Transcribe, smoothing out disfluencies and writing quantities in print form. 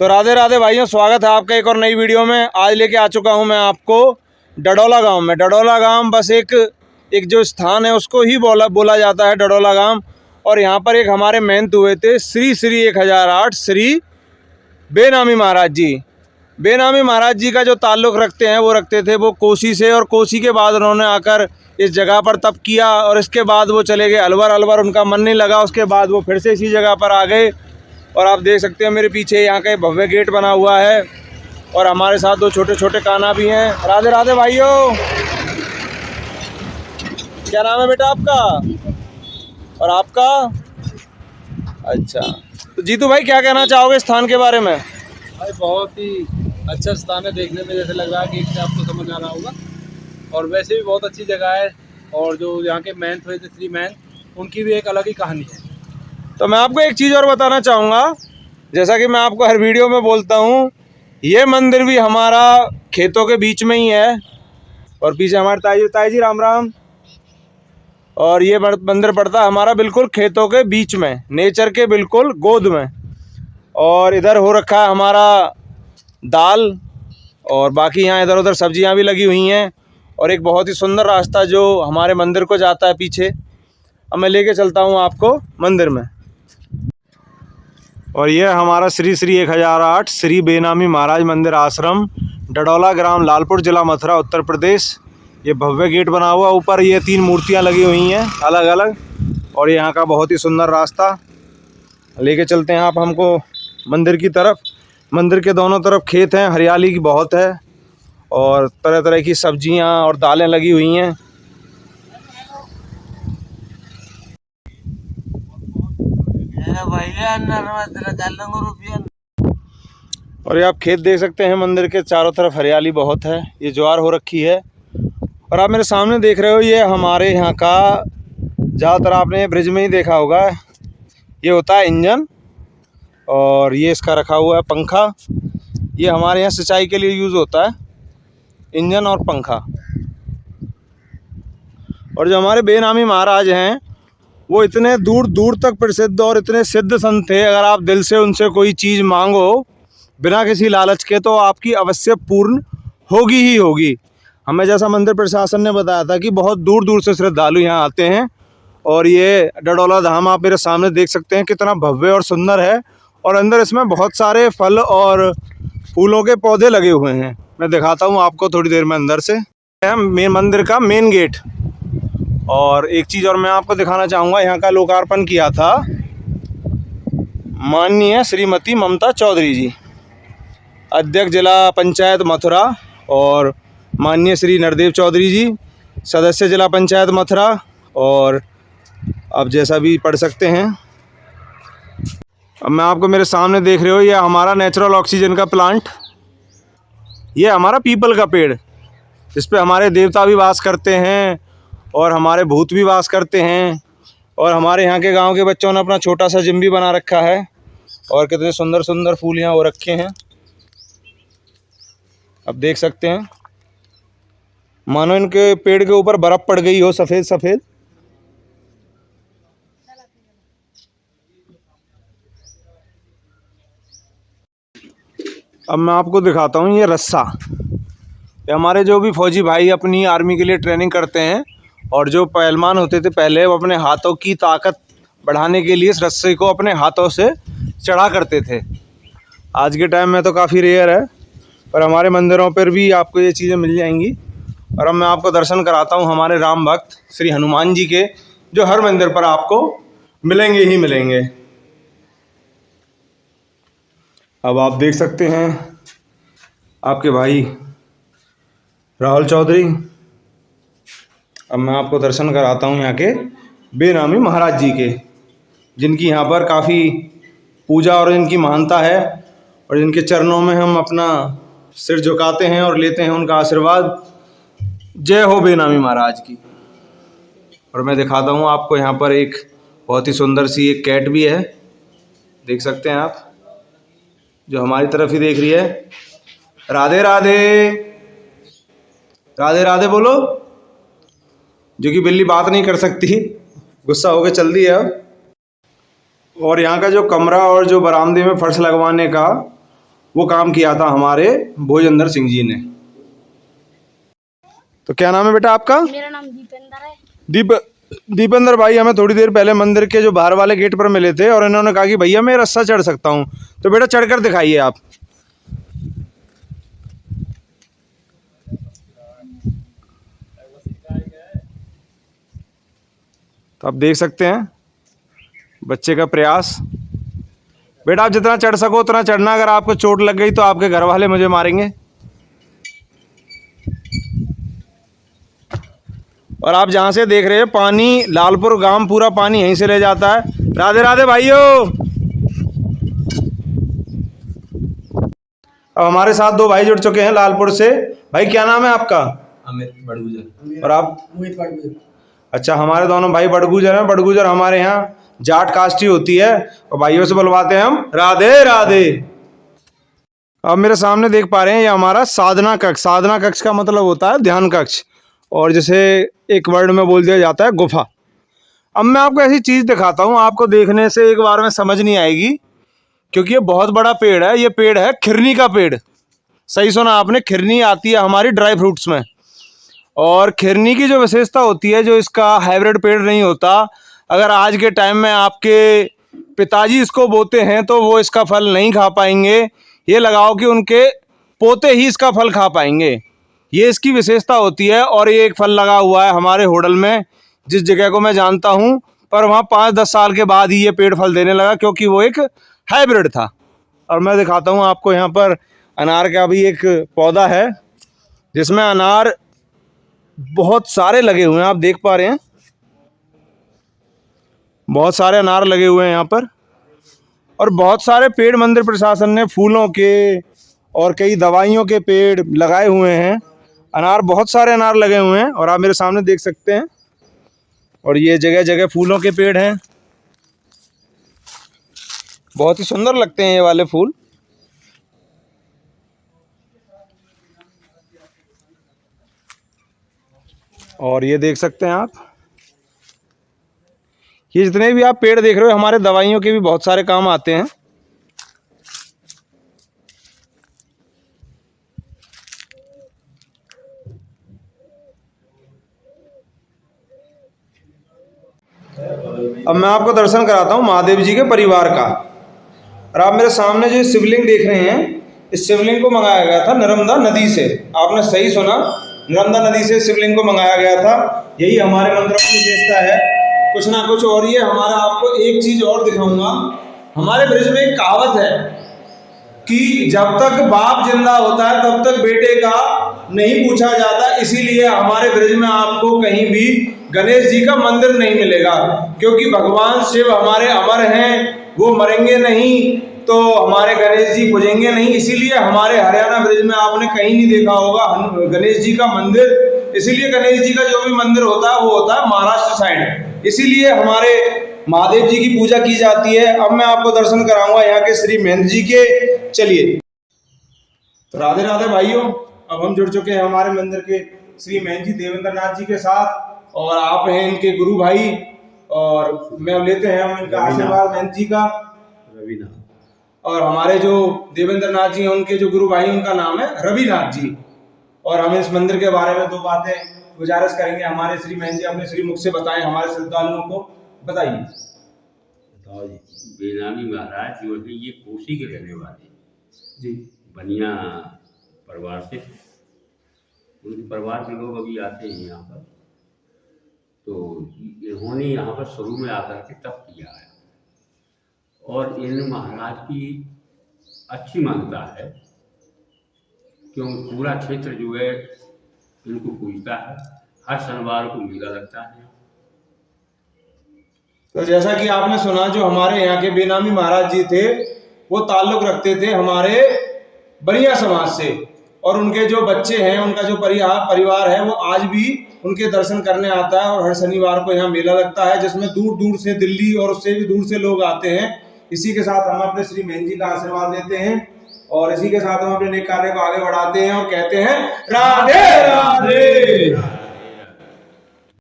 तो राधे राधे भाइयों, स्वागत है आपका एक और नई वीडियो में। आज लेके आ चुका हूं मैं आपको डडौला गांव में। डडौला गांव बस एक जो स्थान है उसको ही बोला जाता है डडौला गांव। और यहां पर एक हमारे महंत हुए थे श्री श्री 1008 श्री बेनामी महाराज जी। बेनामी महाराज जी का जो ताल्लुक़ रखते थे वो कोसी से, और कोसी के बाद उन्होंने आकर इस जगह पर तप किया और इसके बाद वो चले गए अलवर। अलवर उनका मन नहीं लगा, उसके बाद वो फिर से इसी जगह पर आ गए। और आप देख सकते हैं मेरे पीछे यहाँ का भव्य गेट बना हुआ है और हमारे साथ दो छोटे छोटे कान्हा भी हैं। राधे राधे भाइयों, क्या नाम है बेटा आपका और आपका? अच्छा, तो जीतू भाई क्या कहना चाहोगे स्थान के बारे में? भाई बहुत ही अच्छा स्थान है, देखने में जैसे लग रहा है कि इससे आपको समझ आ रहा होगा। और वैसे भी बहुत अच्छी जगह है। और जो यहाँ के महंत हुए थे श्री महंत, उनकी भी एक अलग ही कहानी है। तो मैं आपको एक चीज़ और बताना चाहूँगा, जैसा कि मैं आपको हर वीडियो में बोलता हूँ, ये मंदिर भी हमारा खेतों के बीच में ही है। और पीछे हमारे ताई जी राम राम। और ये मंदिर पड़ता है हमारा बिल्कुल खेतों के बीच में, नेचर के बिल्कुल गोद में। और इधर हो रखा है हमारा दाल, और बाकी यहाँ इधर उधर सब्जियाँ भी लगी हुई हैं। और एक बहुत ही सुंदर रास्ता जो हमारे मंदिर को जाता है पीछे। अब मैं लेके चलता हूँ आपको मंदिर में। और यह हमारा श्री श्री 1008 श्री बेनामी महाराज मंदिर आश्रम, डडौला ग्राम, लालपुर जिला, मथुरा, उत्तर प्रदेश। ये भव्य गेट बना हुआ, ऊपर ये 3 मूर्तियां लगी हुई हैं अलग अलग। और यहाँ का बहुत ही सुंदर रास्ता लेके चलते हैं आप हमको मंदिर की तरफ। मंदिर के दोनों तरफ खेत हैं, हरियाली की बहुत है और तरह तरह की सब्जियां और दालें लगी हुई हैं। और ये आप खेत देख सकते हैं, मंदिर के चारों तरफ हरियाली बहुत है, ये ज्वार हो रखी है। और आप मेरे सामने देख रहे हो, ये हमारे यहाँ का ज़्यादातर आपने ब्रिज में ही देखा होगा, ये होता है इंजन। और ये इसका रखा हुआ है पंखा। ये हमारे यहाँ सिंचाई के लिए यूज़ होता है, इंजन और पंखा। और जो हमारे बेनामी महाराज हैं वो इतने दूर दूर तक प्रसिद्ध और इतने सिद्ध संत थे, अगर आप दिल से उनसे कोई चीज़ मांगो बिना किसी लालच के तो आपकी अवश्य पूर्ण होगी ही होगी। हमें जैसा मंदिर प्रशासन ने बताया था कि बहुत दूर दूर से श्रद्धालु यहाँ आते हैं। और ये डडौला धाम आप मेरे सामने देख सकते हैं कितना भव्य और सुंदर है। और अंदर इसमें बहुत सारे फल और फूलों के पौधे लगे हुए हैं। मैं दिखाता हूँ आपको थोड़ी देर में अंदर से। मेन मंदिर का मेन गेट। और एक चीज़ और मैं आपको दिखाना चाहूँगा, यहाँ का लोकार्पण किया था माननीय श्रीमती ममता चौधरी जी, अध्यक्ष जिला पंचायत मथुरा, और माननीय श्री नरदेव चौधरी जी, सदस्य जिला पंचायत मथुरा। और आप जैसा भी पढ़ सकते हैं। अब मैं आपको मेरे सामने देख रहे हो, ये हमारा नेचुरल ऑक्सीजन का प्लांट, ये हमारा पीपल का पेड़, जिस पे हमारे देवता भी वास करते हैं और हमारे भूत भी वास करते हैं। और हमारे यहाँ के गांव के बच्चों ने अपना छोटा सा जिम भी बना रखा है। और कितने सुंदर सुंदर फूल यहाँ हो रखे हैं, अब देख सकते हैं, मानो इनके पेड़ के ऊपर बर्फ़ पड़ गई हो, सफ़ेद सफ़ेद। अब मैं आपको दिखाता हूँ ये रस्सा। ये हमारे जो भी फौजी भाई अपनी आर्मी के लिए ट्रेनिंग करते हैं और जो पहलवान होते थे पहले, वो अपने हाथों की ताकत बढ़ाने के लिए इस रस्से को अपने हाथों से चढ़ा करते थे। आज के टाइम में तो काफ़ी रेयर है, पर हमारे मंदिरों पर भी आपको ये चीज़ें मिल जाएंगी। और अब मैं आपको दर्शन कराता हूँ हमारे राम भक्त श्री हनुमान जी के, जो हर मंदिर पर आपको मिलेंगे ही मिलेंगे। अब आप देख सकते हैं आपके भाई राहुल चौधरी। अब मैं आपको दर्शन कराता हूँ यहाँ के बेनामी महाराज जी के, जिनकी यहाँ पर काफ़ी पूजा और इनकी महानता है। और जिनके चरणों में हम अपना सिर झुकाते हैं और लेते हैं उनका आशीर्वाद। जय हो बेनामी महाराज की। और मैं दिखाता हूँ आपको, यहाँ पर एक बहुत ही सुंदर सी एक कैट भी है, देख सकते हैं आप, जो हमारी तरफ ही देख रही है। राधे राधे, राधे राधे बोलो। जो कि बिल्ली बात नहीं कर सकती, गुस्सा होकर चल दी है अब। और यहाँ का जो कमरा और जो बरामदे में फर्श लगवाने का वो काम किया था हमारे भोजेंद्र सिंह जी ने। तो क्या नाम है बेटा आपका? मेरा नाम दीपेंद्र है। दीपेंद्र भाई हमें थोड़ी देर पहले मंदिर के जो बाहर वाले गेट पर मिले थे और इन्होंने कहा कि भैया मैं रस्सा चढ़ सकता हूँ। तो बेटा चढ़कर दिखाइए आप। तो आप देख सकते हैं बच्चे का प्रयास। बेटा आप जितना चढ़ सको उतना चढ़ना, अगर आपको चोट लग गई तो आपके घर वाले मुझे मारेंगे। और आप जहाँ से देख रहे हैं पानी, लालपुर गांव पूरा पानी यहीं से ले जाता है। राधे राधे भाइयों। अब हमारे साथ दो भाई जुड़ चुके हैं लालपुर से। भाई क्या नाम है आपका? अमित बड़गुजर। और आप? मोहित बड़गुजर। अच्छा, हमारे दोनों भाई बड़गुजर हैं। बड़गुजर हमारे यहाँ जाट कास्ट ही होती है और भाइयों से बुलवाते हैं हम राधे राधे। अब मेरे सामने देख पा रहे हैं ये हमारा साधना कक्ष। साधना कक्ष का मतलब होता है ध्यान कक्ष, और जिसे एक वर्ड में बोल दिया जाता है गुफा। अब मैं आपको ऐसी चीज़ दिखाता हूँ, आपको देखने से एक बार में समझ नहीं आएगी, क्योंकि ये बहुत बड़ा पेड़ है। ये पेड़ है खिरनी का पेड़। सही सुना आपने, खिरनी आती है हमारी ड्राई फ्रूट्स में। और खिरनी की जो विशेषता होती है, जो इसका हाइब्रिड पेड़ नहीं होता, अगर आज के टाइम में आपके पिताजी इसको बोते हैं तो वो इसका फल नहीं खा पाएंगे। ये लगाओ कि उनके पोते ही इसका फल खा पाएंगे। ये इसकी विशेषता होती है। और ये एक फल लगा हुआ है हमारे होडल में, जिस जगह को मैं जानता हूँ, पर वहाँ 5-10 साल के बाद ही ये पेड़ फल देने लगा, क्योंकि वो एक हाइब्रिड था। और मैं दिखाता हूँ आपको, यहाँ पर अनार का भी एक पौधा है जिसमें अनार बहुत सारे लगे हुए हैं। आप देख पा रहे हैं बहुत सारे अनार लगे हुए हैं यहाँ पर। और बहुत सारे पेड़ मंदिर प्रशासन ने फूलों के और कई दवाइयों के पेड़ लगाए हुए हैं। अनार, बहुत सारे अनार लगे हुए हैं और आप मेरे सामने देख सकते हैं। और ये जगह जगह फूलों के पेड़ हैं। बहुत ही सुंदर लगते हैं ये वाले फूल। और ये देख सकते हैं आप, ये जितने भी आप पेड़ देख रहे हो हमारे दवाइयों के भी बहुत सारे काम आते हैं। अब मैं आपको दर्शन कराता हूँ महादेव जी के परिवार का। और आप मेरे सामने जो शिवलिंग देख रहे हैं, इस शिवलिंग को मंगाया गया था नर्मदा नदी से। आपने सही सुना, नर्मदा नदी से शिवलिंग को मंगाया गया था। यही हमारे मंदिरों की विशेषता है, कुछ ना कुछ। और ये हमारा, आपको एक चीज और दिखाऊंगा। हमारे ब्रिज में एक कहावत है कि जब तक बाप जिंदा होता है तब तक बेटे का नहीं पूछा जाता। इसीलिए हमारे ब्रिज में आपको कहीं भी गणेश जी का मंदिर नहीं मिलेगा, क्योंकि भगवान शिव हमारे अमर हैं, वो मरेंगे नहीं, तो हमारे गणेश जी पूजेंगे नहीं। इसीलिए हमारे हरियाणा ब्रिज में आपने कहीं नहीं देखा होगा गणेश जी का मंदिर। इसीलिए गणेश जी का जो भी मंदिर होता है वो होता है महाराष्ट्र साइड। इसीलिए हमारे महादेव जी की पूजा की जाती है। अब मैं आपको दर्शन कराऊंगा यहाँ के श्री महेंद्र जी के। चलिए, तो राधे राधे भाइयों। अब हम जुड़ चुके हैं हमारे मंदिर के श्री महेंद्र जी देवेंद्र नाथ जी के साथ, और आप हैं इनके गुरु भाई। और मैं अब लेते हैं हम इनका आशीर्वाद महेंद्र जी का। रविनाथ। और हमारे जो देवेंद्र नाथ जी हैं उनके जो गुरु भाई, उनका नाम है रविनाथ जी। और हम इस मंदिर के बारे में दो बातें गुजारिश करेंगे। हमारे श्री महेंद्र जी अपने श्री मुख से बताएं हमारे श्रद्धालुओं को। बताइए। बताओ जी। बेनामी महाराज जो है ये कोसी के रहने वाले जी, बनिया परिवार से। उनके परिवार के लोग अभी आते हैं यहाँ पर, तो इन्होंने यहाँ पर शुरू में आकर के तप किया है। और इन महाराज की अच्छी मान्यता है, क्योंकि पूरा क्षेत्र जो है इनको पूजता है। हर शनिवार को मेला लगता है। तो जैसा कि आपने सुना, जो हमारे यहाँ के बेनामी महाराज जी थे वो ताल्लुक रखते थे हमारे बनिया समाज से। और उनके जो बच्चे हैं, उनका जो परिवार है, वो आज भी उनके दर्शन करने आता है। और हर शनिवार को यहाँ मेला लगता है, जिसमें दूर दूर से, दिल्ली और उससे भी दूर से लोग आते हैं। इसी के साथ हम अपने श्री महेंद्र जी का आशीर्वाद लेते हैं और इसी के साथ हम अपने नेक कार्य को आगे बढ़ाते हैं और कहते हैं राधे राधे।